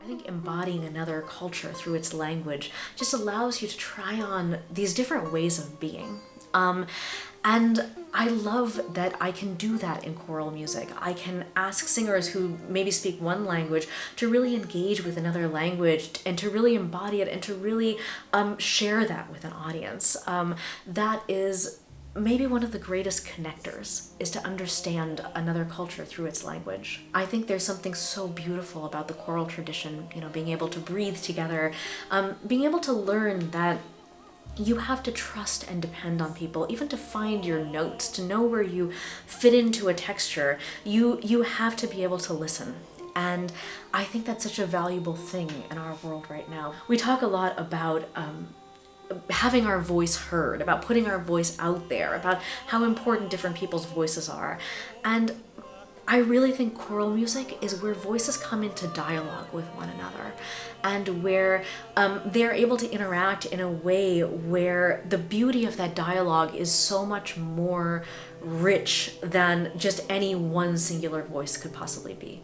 I think embodying another culture through its language just allows you to try on these different ways of being. And I love that I can do that in choral music. I can ask singers who maybe speak one language to really engage with another language and to really embody it and to really share that with an audience. That is maybe one of the greatest connectors, is to understand another culture through its language. I think there's something so beautiful about the choral tradition, being able to breathe together, being able to learn that you have to trust and depend on people, even to find your notes, to know where you fit into a texture. You have to be able to listen. And I think that's such a valuable thing in our world right now. We talk a lot about having our voice heard, about putting our voice out there, about how important different people's voices are. And I really think choral music is where voices come into dialogue with one another, and where they're able to interact in a way where the beauty of that dialogue is so much more rich than just any one singular voice could possibly be.